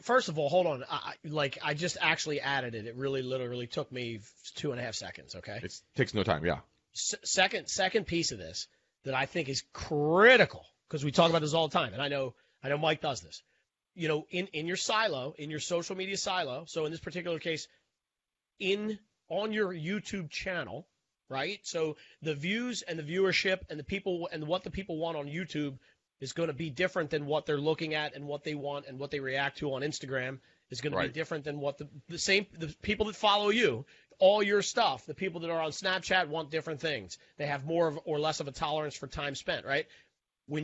First of all, hold on. I just actually added it. It really literally took me 2.5 seconds. Okay.
It takes no time. Yeah.
Second piece of this that I think is critical, because we talk about this all the time, and I know Mike does this. In your silo, in your social media silo. So in this particular case, on your YouTube channel, right? So the views and the viewership and the people and what the people want on YouTube is going to be different than what they're looking at and what they want and what they react to on Instagram is going to be different than what the people that follow you, all your stuff, the people that are on Snapchat want different things. They have more or less of a tolerance for time spent, right?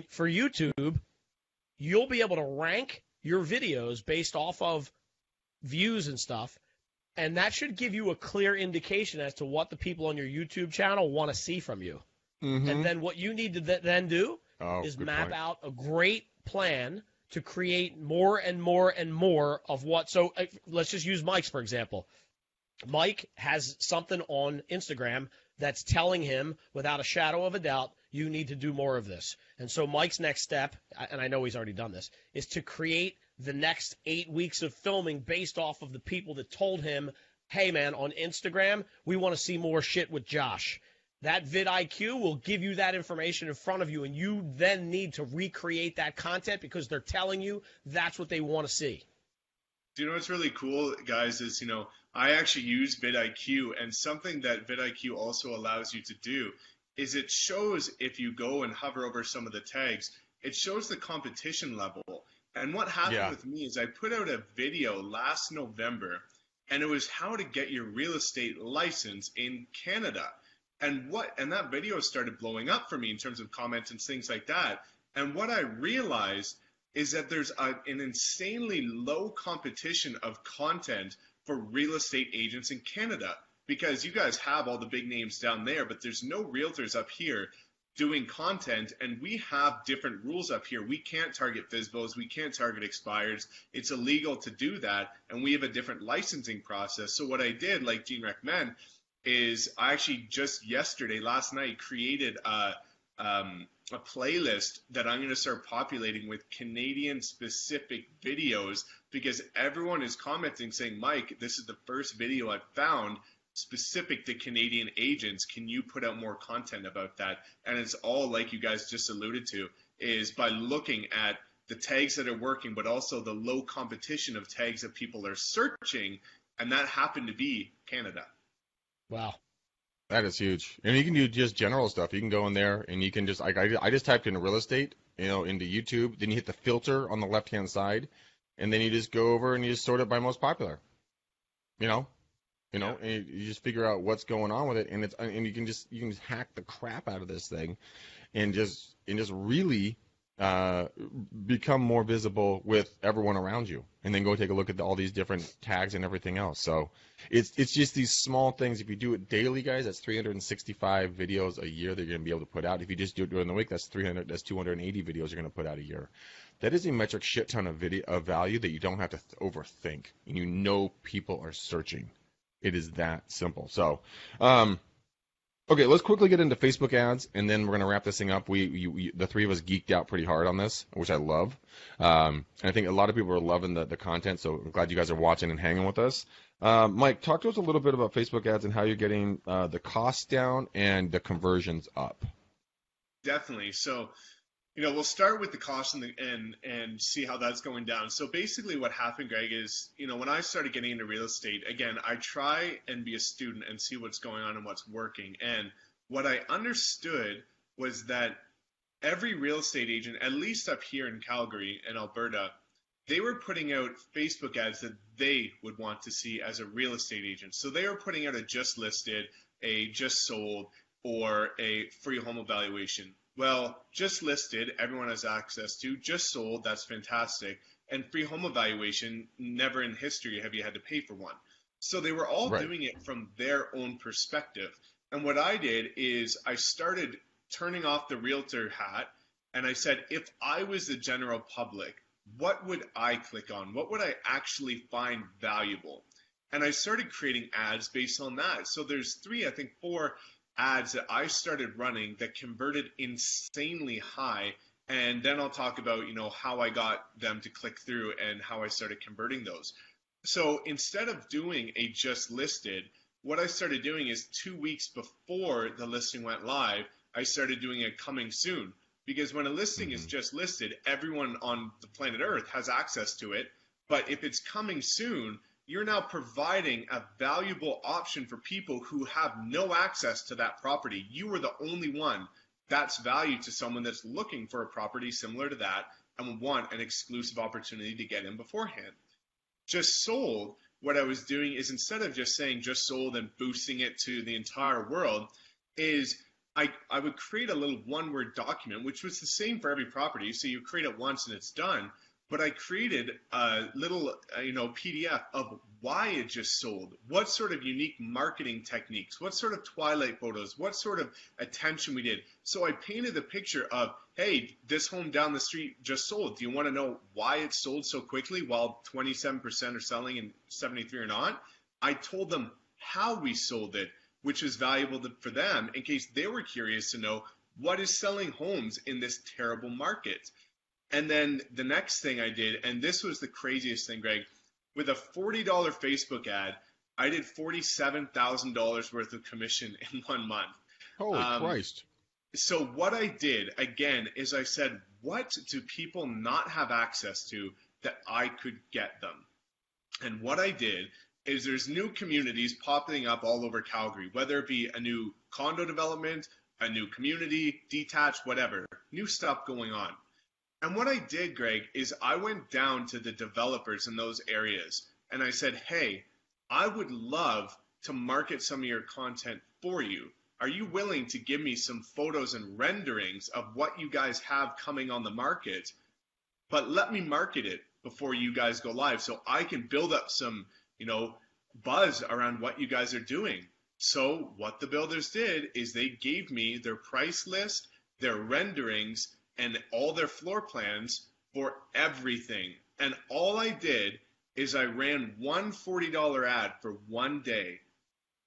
For YouTube, you'll be able to rank your videos based off of views and stuff, and that should give you a clear indication as to what the people on your YouTube channel want to see from you.
Mm-hmm.
And then what you need to then do is
good
map
point.
out a great plan to create more and more and more of what. So let's just use Mike's, for example. Mike has something on Instagram that's telling him without a shadow of a doubt, you need to do more of this. And so Mike's next step, and I know he's already done this, is to create the next 8 weeks of filming based off of the people that told him, hey, man, on Instagram, we want to see more shit with Josh. That vidIQ will give you that information in front of you, and you then need to recreate that content because they're telling you that's what they want to see.
Do you know what's really cool, guys, is, I actually use vidIQ, and something that vidIQ also allows you to do is it shows, if you go and hover over some of the tags, it shows the competition level. And what happened with me is I put out a video last November, and it was how to get your real estate license in Canada. And that video started blowing up for me in terms of comments and things like that. And what I realized is that there's an insanely low competition of content for real estate agents in Canada, because you guys have all the big names down there, but there's no realtors up here doing content, and we have different rules up here. We can't target FSBOs, we can't target expireds. It's illegal to do that, and we have a different licensing process. So what I did, like Gene recommended, is I actually just last night, created a playlist that I'm going to start populating with Canadian-specific videos, because everyone is commenting saying, Mike, this is the first video I've found specific to Canadian agents. Can you put out more content about that? And it's all, like you guys just alluded to, is by looking at the tags that are working, but also the low competition of tags that people are searching, and that happened to be Canada.
Wow.
That is huge. And you can do just general stuff. You can go in there and you can just, I just typed in real estate, into YouTube. Then you hit the filter on the left-hand side, and then you just go over and you just sort it by most popular. And you just figure out what's going on with it, and you can just hack the crap out of this thing, and just really become more visible with everyone around you, and then go take a look at all these different tags and everything else. So it's just these small things. If you do it daily, guys, that's 365 videos a year that you're going to be able to put out. If you just do it during the week, that's 280 videos you're going to put out a year. That is a metric shit ton of value that you don't have to overthink, and people are searching. It is that simple. So, okay, let's quickly get into Facebook ads, and then we're going to wrap this thing up. We the three of us geeked out pretty hard on this, which I love. And I think a lot of people are loving the content, so I'm glad you guys are watching and hanging with us. Mike, talk to us a little bit about Facebook ads and how you're getting the costs down and the conversions up.
Definitely. So, we'll start with the cost and see how that's going down. So basically what happened, Greg, is, when I started getting into real estate, again, I try and be a student and see what's going on and what's working. And what I understood was that every real estate agent, at least up here in Calgary and Alberta, they were putting out Facebook ads that they would want to see as a real estate agent. So they were putting out a just listed, a just sold, or a free home evaluation. Well, just listed, everyone has access to. Just sold, that's fantastic. And free home evaluation, never in history have you had to pay for one. So they were all doing it from their own perspective. And what I did is I started turning off the realtor hat, and I said, if I was the general public, what would I click on? What would I actually find valuable? And I started creating ads based on that. So there's 4 ads that I started running that converted insanely high, and then I'll talk about how I got them to click through and how I started converting those. So instead of doing a just listed, what I started doing is 2 weeks before the listing went live, I started doing a coming soon, because when a listing is just listed, everyone on the planet Earth has access to it. But if it's coming soon, you're now providing a valuable option for people who have no access to that property. You are the only one that's value to someone that's looking for a property similar to that and would want an exclusive opportunity to get in beforehand. Just sold, what I was doing is, instead of just saying just sold and boosting it to the entire world, is I would create a little one-word document, which was the same for every property. So you create it once and it's done. But I created a little, PDF of why it just sold, what sort of unique marketing techniques, what sort of twilight photos, what sort of attention we did. So I painted a picture of, hey, this home down the street just sold. Do you want to know why it sold so quickly while 27% are selling and 73 are not? I told them how we sold it, which is valuable for them in case they were curious to know what is selling homes in this terrible market. And then the next thing I did, and this was the craziest thing, Greg, with a $40 Facebook ad, I did $47,000 worth of commission in 1 month.
Holy Christ.
So what I did, again, is I said, what do people not have access to that I could get them? And what I did is there's new communities popping up all over Calgary, whether it be a new condo development, a new community, detached, whatever, new stuff going on. And what I did, Greg, is I went down to the developers in those areas and I said, hey, I would love to market some of your content for you. Are you willing to give me some photos and renderings of what you guys have coming on the market? But let me market it before you guys go live so I can build up some, buzz around what you guys are doing. So what the builders did is they gave me their price list, their renderings, and all their floor plans for everything. And all I did is I ran one $40 ad for 1 day,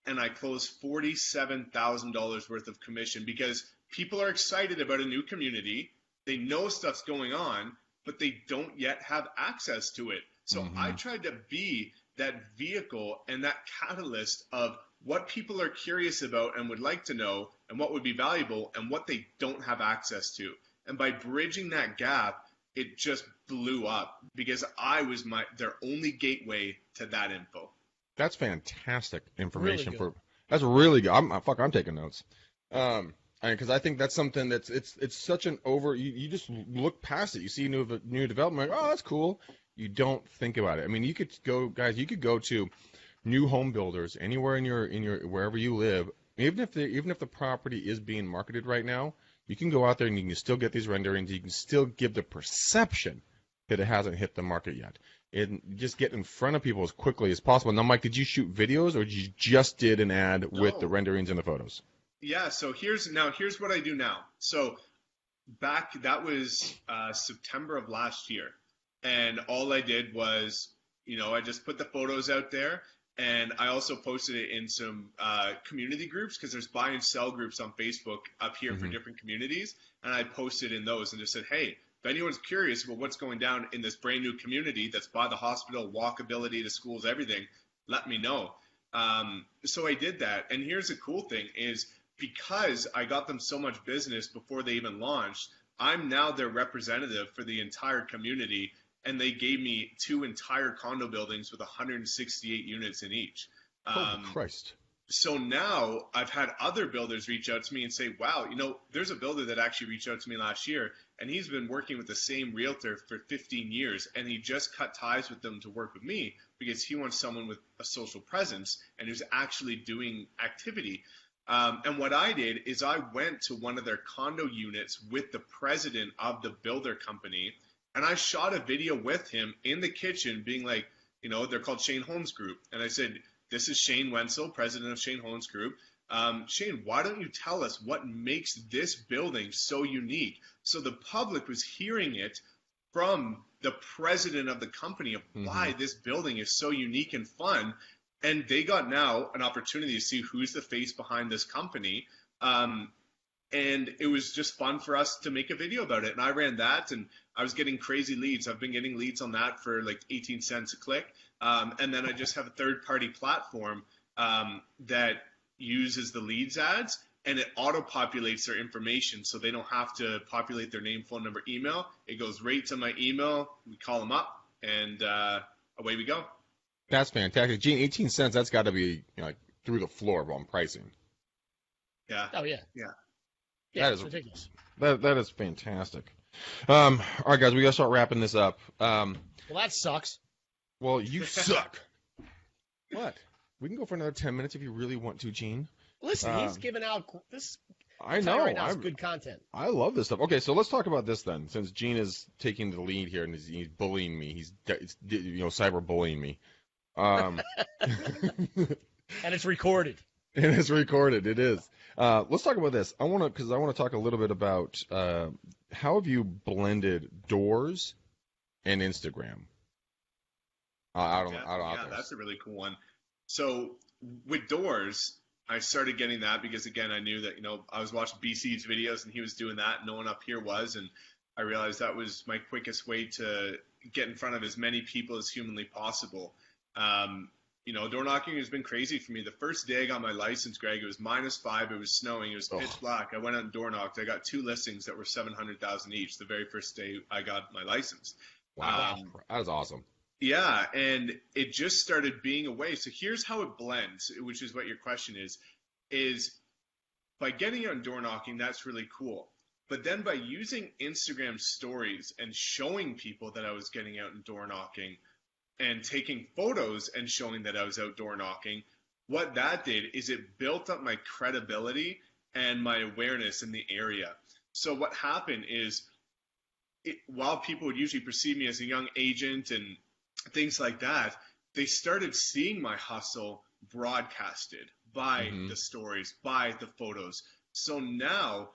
and I closed $47,000 worth of commission because people are excited about a new community. They know stuff's going on, but they don't yet have access to it. So I tried to be that vehicle and that catalyst of what people are curious about and would like to know and what would be valuable and what they don't have access to. And by bridging that gap, it just blew up because I was their only gateway to that info.
That's fantastic information.
Really
That's really good. I'm taking notes. Because I think that's something that's it's such an you just look past it. You see new development, oh, that's cool. You don't think about it. I mean, you could go to new home builders anywhere in your wherever you live, even if the property is being marketed right now. You can go out there and you can still get these renderings. You can still give the perception that it hasn't hit the market yet. And just get in front of people as quickly as possible. Now, Mike, did you shoot videos or did you just did an ad with the renderings and the photos?
Yeah, so here's what I do now. So that was September of last year. And all I did was, I just put the photos out there. And I also posted it in some community groups because there's buy and sell groups on Facebook up here for different communities. And I posted in those and just said, hey, if anyone's curious about what's going down in this brand new community that's by the hospital, walkability to schools, everything, let me know. So I did that. And here's the cool thing is because I got them so much business before they even launched, I'm now their representative for the entire community. And they gave me 2 entire condo buildings with 168 units in each.
Holy Christ.
So now I've had other builders reach out to me and say, wow, there's a builder that actually reached out to me last year, and he's been working with the same realtor for 15 years, and he just cut ties with them to work with me because he wants someone with a social presence and who's actually doing activity. And what I did is I went to one of their condo units with the president of the builder company, and I shot a video with him in the kitchen being like, they're called Shane Holmes Group. And I said, this is Shane Wenzel, president of Shane Holmes Group. Shane, why don't you tell us what makes this building so unique? So the public was hearing it from the president of the company of why this building is so unique and fun. And they got now an opportunity to see who's the face behind this company. And it was just fun for us to make a video about it. And I ran that, and I was getting crazy leads. I've been getting leads on that for like 18 cents a click. And then I just have a third-party platform that uses the leads ads, and it auto-populates their information, so they don't have to populate their name, phone number, email. It goes right to my email. We call them up, and away we go.
That's fantastic. Gene, 18 cents, that's got to be like through the floor on pricing.
Yeah.
Oh, yeah.
Yeah.
Yeah,
That
it's
is
ridiculous.
That is fantastic. All right, guys, we got to start wrapping this up.
Well, that sucks.
Well, you suck. What? We can go for another 10 minutes if you really want to, Gene.
Listen, he's giving out this.
I
tell you
know.
right now, it's good content.
I love this stuff. Okay, so let's talk about this then. Since Gene is taking the lead here and he's bullying me, he's cyber bullying me.
And it's recorded.
And it's recorded. It is. Let's talk about this. I want to talk a little bit about how have you blended doors and Instagram.
That's a really cool one. So with doors, I started getting that because, again, I knew that, I was watching BC's videos and he was doing that. No one up here was. And I realized that was my quickest way to get in front of as many people as humanly possible. Door knocking has been crazy for me. The first day I got my license, Greg, it was -5. It was snowing. It was pitch black. I went out and door knocked. I got 2 listings that were $700,000 each the very first day I got my license.
Wow. That was awesome.
Yeah, and it just started being a way. So here's how it blends, which is what your question is by getting out and door knocking, that's really cool. But then by using Instagram stories and showing people that I was getting out and door knocking and taking photos and showing that I was out door knocking, what that did is it built up my credibility and my awareness in the area. So what happened is while people would usually perceive me as a young agent and things like that, they started seeing my hustle broadcasted by the stories, by the photos. So now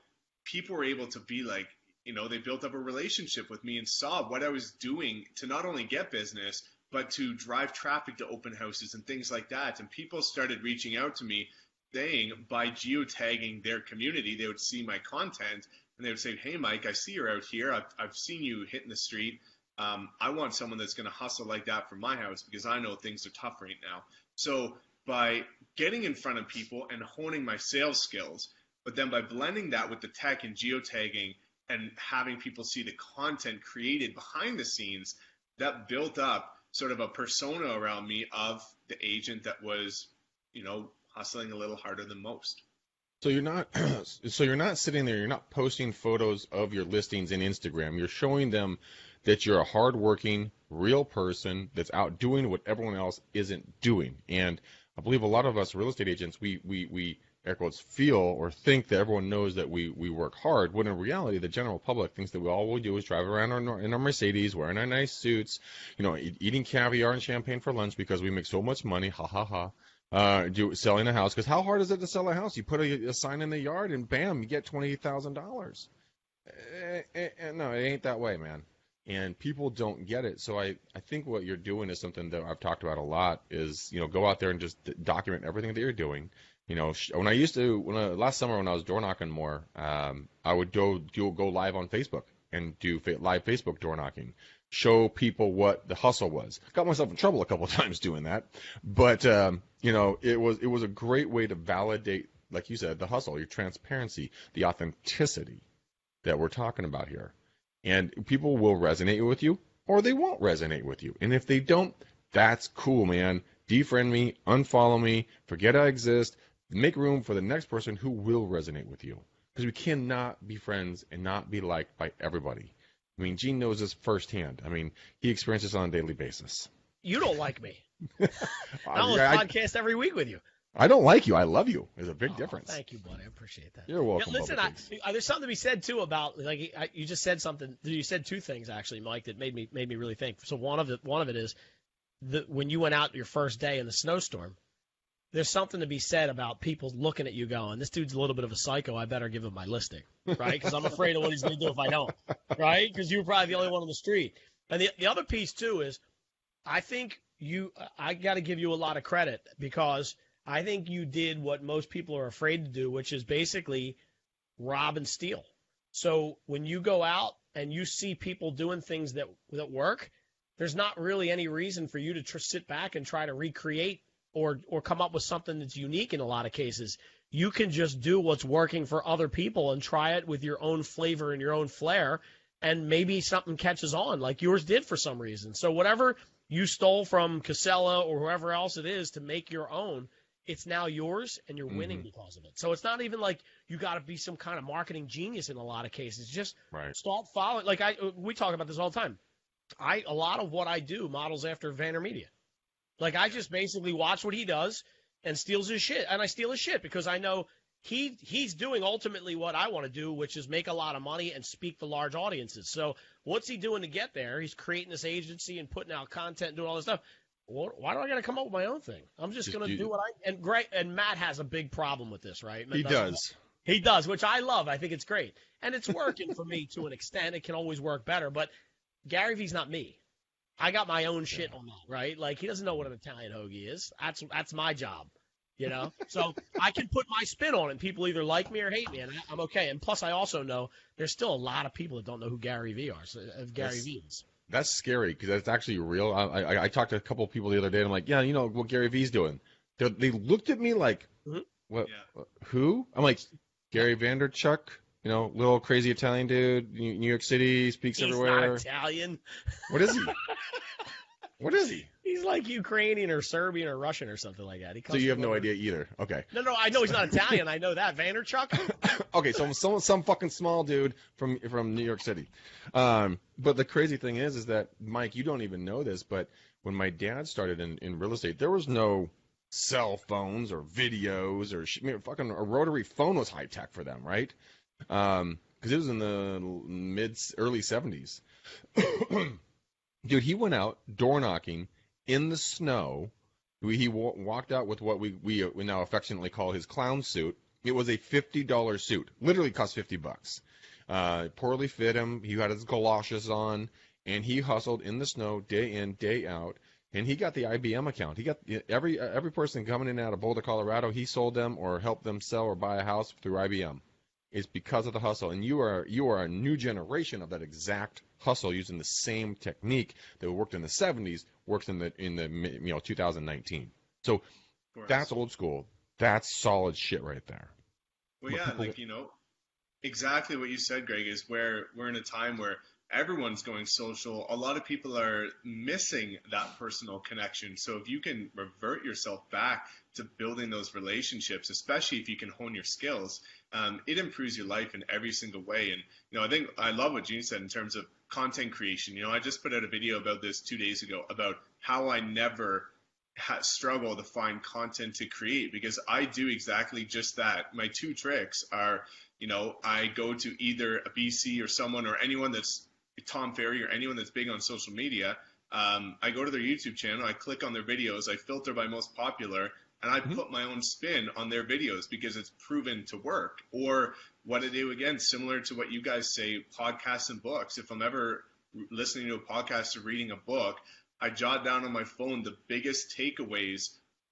people were able to be like, they built up a relationship with me and saw what I was doing to not only get business, but to drive traffic to open houses and things like that. And people started reaching out to me saying by geotagging their community, they would see my content and they would say, hey, Mike, I see you're out here. I've seen you hitting the street. I want someone that's going to hustle like that for my house because I know things are tough right now. So by getting in front of people and honing my sales skills, but then by blending that with the tech and geotagging and having people see the content created behind the scenes, that built up sort of a persona around me of the agent that was, hustling a little harder than most.
So you're not sitting there, you're not posting photos of your listings in Instagram. You're showing them that you're a hardworking, real person that's out doing what everyone else isn't doing. And I believe a lot of us real estate agents, we air quotes, feel or think that everyone knows that we work hard, when in reality, the general public thinks that all we do is drive around in our Mercedes, wearing our nice suits, eating caviar and champagne for lunch because we make so much money, ha ha ha. Selling a house, because how hard is it to sell a house? You put a sign in the yard and bam, you get $28,000. No, it ain't that way, man. And people don't get it. So I think what you're doing is something that I've talked about a lot is, go out there and just document everything that you're doing. Last summer when I was door knocking more, I would go live on Facebook and do live Facebook door knocking. Show people what the hustle was. Got myself in trouble a couple of times doing that, but it was a great way to validate, like you said, the hustle, your transparency, the authenticity that we're talking about here. And people will resonate with you or they won't resonate with you. And if they don't, that's cool, man. Defriend me, unfollow me, forget I exist, make room for the next person who will resonate with you. Because we cannot be friends and not be liked by everybody. I mean, Gene knows this firsthand. I mean, he experiences this on a daily basis.
You don't like me. I almost podcast every week with you.
I don't like you. I love you. There's a big difference.
Thank you, buddy. I appreciate that.
You're welcome.
Yeah, listen, there's something to be said, too, about, you just said something. You said 2 things, actually, Mike, that made me really think. So one of it is that when you went out your first day in the snowstorm, there's something to be said about people looking at you going, this dude's a little bit of a psycho. I better give him my listing, right? Because I'm afraid of what he's going to do if I don't, right? Because you were probably the only one on the street. And the other piece, too, is I think I got to give you a lot of credit because I think you did what most people are afraid to do, which is basically rob and steal. So when you go out and you see people doing things that work, there's not really any reason for you to sit back and try to recreate or come up with something that's unique in a lot of cases. You can just do what's working for other people and try it with your own flavor and your own flair, and maybe something catches on like yours did for some reason. So whatever you stole from Casella or whoever else it is to make your own, it's now yours, and you're winning because of it. So it's not even like you got to be some kind of marketing genius in a lot of cases. Just start following. We talk about this all the time. A lot of what I do models after VaynerMedia. I just basically watch what he does and steals his shit. And I steal his shit because I know he's doing ultimately what I want to do, which is make a lot of money and speak to large audiences. So what's he doing to get there? He's creating this agency and putting out content and doing all this stuff. Why do I got to come up with my own thing? I'm just going to do what and Matt has a big problem with this, right?
He does.
He does, which I love. I think it's great. And it's working for me to an extent. It can always work better. But Gary Vee's not me. I got my own shit on that, right? Like, he doesn't know what an Italian hoagie is. That's my job, you know? So I can put my spin on it. People either like me or hate me, and I'm okay. And plus, I also know there's still a lot of people that don't know who Gary Vee is.
That's scary because that's actually real. I talked to a couple of people the other day, and I'm like, yeah, you know what Gary Vee's doing. They looked at me like, what? Yeah. Who? I'm like, Gary Vaynerchuk, you know, little crazy Italian dude, New York City, speaks everywhere.
He's not Italian.
What is he? What is he?
He's like Ukrainian or Serbian or Russian or something like that.
So you have no idea either. Okay.
No, I know he's not Italian. I know that. Vaynerchuk?
Okay, so some fucking small dude from New York City. But the crazy thing is that, Mike, you don't even know this, but when my dad started in real estate, there was no cell phones or videos or fucking a rotary phone was high tech for them, right? Because it was in the early 70s. Dude, he went out door knocking in the snow. He walked out with what we now affectionately call his clown suit. It was a $50 suit. Literally cost $50. Poorly fit him. He had his galoshes on, and he hustled in the snow day in, day out. And he got the IBM account. He got every person coming in and out of Boulder, Colorado. He sold them or helped them sell or buy a house through IBM. It's because of the hustle, and you are a new generation of that exact hustle using the same technique that worked in the 70s works in the 2019. So that's old school. That's solid shit right there.
Well, yeah, exactly what you said, Greg, is where we're in a time where everyone's going social. A lot of people are missing that personal connection. So if you can revert yourself back to building those relationships, especially if you can hone your skills, it improves your life in every single way. And, I think I love what Gene said in terms of content creation. I just put out a video about this 2 days ago about how I never struggle to find content to create, because I do exactly just that. My two tricks are, I go to either a BC or someone or anyone that's Tom Ferry or anyone that's big on social media. I go to their YouTube channel, I click on their videos, I filter by most popular, and I put my own spin on their videos because it's proven to work. Or what I do, again, similar to what you guys say, podcasts and books. If I'm ever listening to a podcast or reading a book, I jot down on my phone the biggest takeaways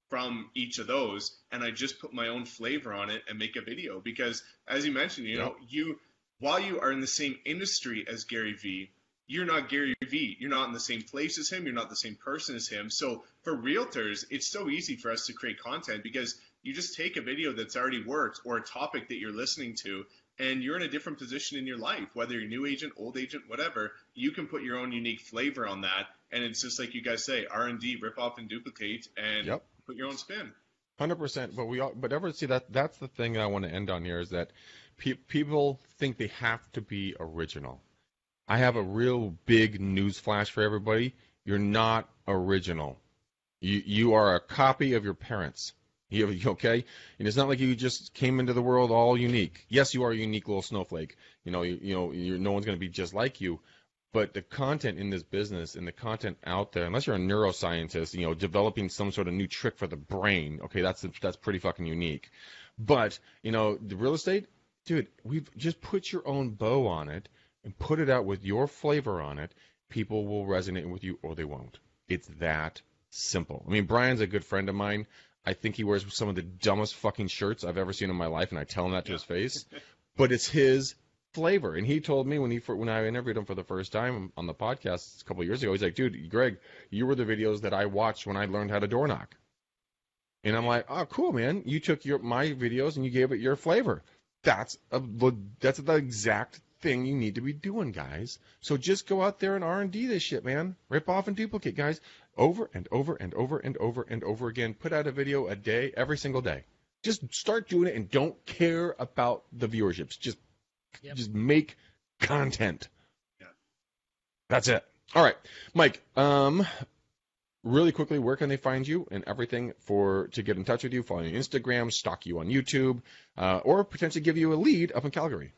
from each of those, and I just put my own flavor on it and make a video. Because as you mentioned, while you are in the same industry as Gary Vee, you're not Gary Vee. You're not in the same place as him. You're not the same person as him. So for realtors, it's so easy for us to create content because you just take a video that's already worked or a topic that you're listening to, and you're in a different position in your life, whether you're new agent, old agent, whatever. You can put your own unique flavor on that, and it's just like you guys say, R&D, rip off and duplicate, and put your own spin.
100%. But that's the thing that I want to end on here is that people think they have to be original. I have a real big news flash for everybody. You're not original. You are a copy of your parents. Okay? And it's not like you just came into the world all unique. Yes, you are a unique little snowflake. No one's going to be just like you. But the content in this business and the content out there, unless you're a neuroscientist, developing some sort of new trick for the brain, okay, that's pretty fucking unique. But, the real estate, dude, we've just put your own bow on it and put it out with your flavor on it. People will resonate with you or they won't. It's that simple. I mean, Brian's a good friend of mine. I think he wears some of the dumbest fucking shirts I've ever seen in my life, and I tell him that to his face. But it's his flavor. And he told me when I interviewed him for the first time on the podcast a couple of years ago, he's like, dude, Greg, you were the videos that I watched when I learned how to door knock. And I'm like, oh, cool, man. You took my videos and you gave it your flavor. That's the exact thing you need to be doing, guys. So just go out there and R&D this shit, man. Rip off and duplicate, guys. Over and over and over and over and over again. Put out a video a day, every single day. Just start doing it and don't care about the viewerships. Just make content. Yeah. That's it. All right, Mike. really quickly, where can they find you and everything to get in touch with you, follow you on Instagram, stalk you on YouTube, or potentially give you a lead up in Calgary?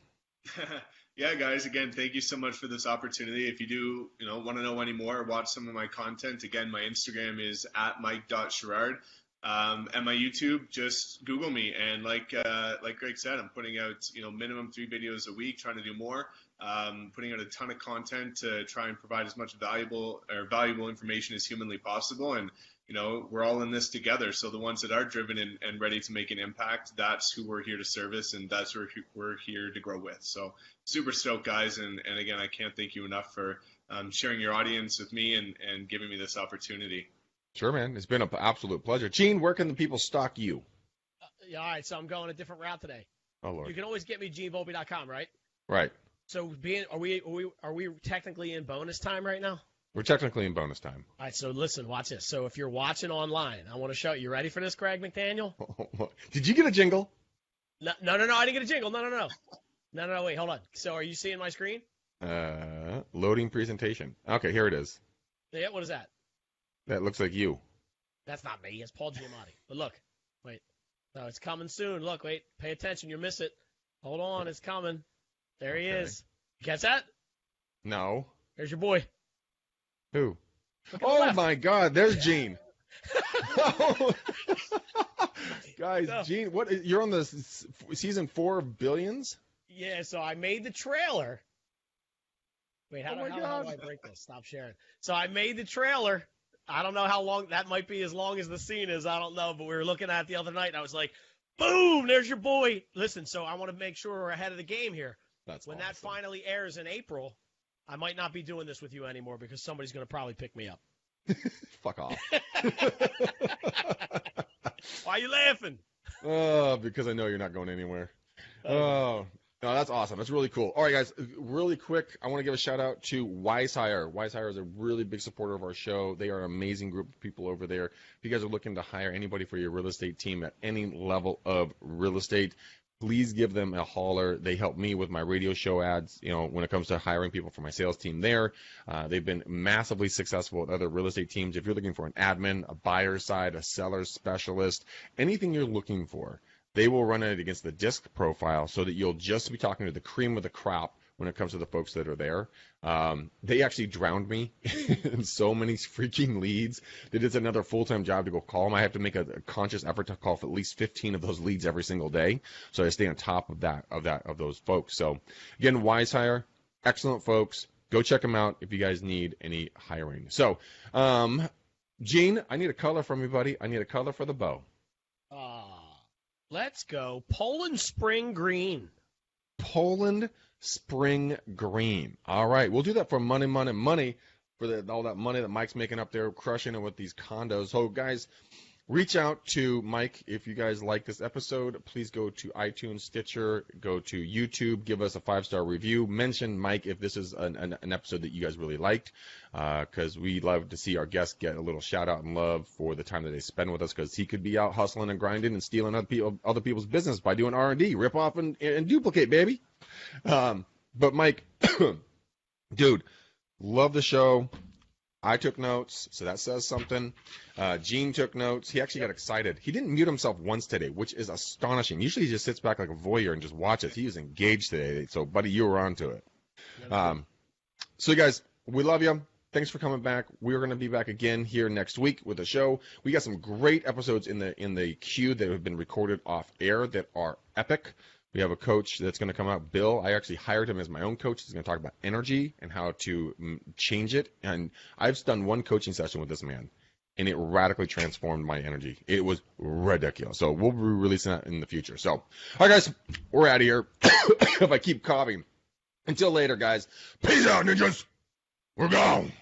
Yeah, guys, again, thank you so much for this opportunity. If you do, want to know any more or watch some of my content, again, my Instagram is @mike.sherrard. And my YouTube, just Google me. And like Greg said, I'm putting out, minimum 3 videos a week, trying to do more. Putting out a ton of content to try and provide as much valuable information as humanly possible. And, we're all in this together. So the ones that are driven and ready to make an impact, that's who we're here to service, and that's who we're here to grow with. So super stoked, guys. And again, I can't thank you enough for sharing your audience with me and giving me this opportunity.
Sure, man. It's been an absolute pleasure. Gene, where can the people stalk you?
All right, so I'm going a different route today.
Oh, Lord.
You can always get me genevolpe.com, right?
Right.
So are we technically in bonus time right now?
We're technically in bonus time.
All right, so listen, watch this. So if you're watching online, I want to show you. Ready for this, Greg McDaniel?
Did you get a jingle?
No, I didn't get a jingle. No, wait, hold on. So are you seeing my screen?
Loading presentation. Okay, here it is.
Yeah, what is that?
That looks like you.
That's not me. It's Paul Giamatti. But look, wait. No, it's coming soon. Look, wait. Pay attention. You'll miss it. Hold on. It's coming. There he is. You catch that?
No.
There's your boy.
Who? Oh, my God. There's Gene. Guys,
No.
Gene, you're on the season 4 of Billions?
Yeah, so I made the trailer. Wait, how do I break this? Stop sharing. So I made the trailer. I don't know how long. That might be as long as the scene is. I don't know. But we were looking at it the other night, and I was like, boom, there's your boy. Listen, so I want to make sure we're ahead of the game here.
That's
when
awesome.
that finally airs in April, I might not be doing this with you anymore because somebody's going to probably pick me up.
Fuck off.
Why are you laughing?
Oh, because I know you're not going anywhere. Oh, no, that's awesome. That's really cool. All right, guys, really quick, I want to give a shout-out to WiseHire. WiseHire is a really big supporter of our show. They are an amazing group of people over there. If you guys are looking to hire anybody for your real estate team at any level of real estate, please give them a holler. They help me with my radio show ads, when it comes to hiring people for my sales team there. They've been massively successful with other real estate teams. If you're looking for an admin, a buyer side, a seller specialist, anything you're looking for, they will run it against the disc profile so that you'll just be talking to the cream of the crop when it comes to the folks that are there. They actually drowned me in so many freaking leads that it's another full-time job to go call them. I have to make a conscious effort to call for at least 15 of those leads every single day, so I stay on top of those folks. So again, WiseHire, excellent folks. Go check them out if you guys need any hiring. So, Gene, I need a color from you, buddy. I need a color for the bow.
Let's go Poland Spring Green.
Poland Spring Green. All right, we'll do that for money for all that money that Mike's making up there, crushing it with these condos. So, guys, reach out to Mike if you guys like this episode. Please go to iTunes, Stitcher, go to YouTube, give us a 5-star review. Mention Mike if this is an episode that you guys really liked, because we love to see our guests get a little shout-out and love for the time that they spend with us, because he could be out hustling and grinding and stealing other people's business by doing R&D, rip off and duplicate, baby. But Mike, dude, love the show. I took notes, so that says something. Gene took notes. He actually got excited. He didn't mute himself once today, which is astonishing. Usually he just sits back like a voyeur and just watches. He was engaged today. So, buddy, you were onto it. So, you guys, we love you. Thanks for coming back. We're going to be back again here next week with a show. We got some great episodes in the queue that have been recorded off air that are epic. We have a coach that's going to come out, Bill. I actually hired him as my own coach. He's going to talk about energy and how to change it. And I've done one coaching session with this man, and it radically transformed my energy. It was ridiculous. So we'll be releasing that in the future. So, all right, guys, we're out of here. If I keep coughing. Until later, guys. Peace out, ninjas. We're gone.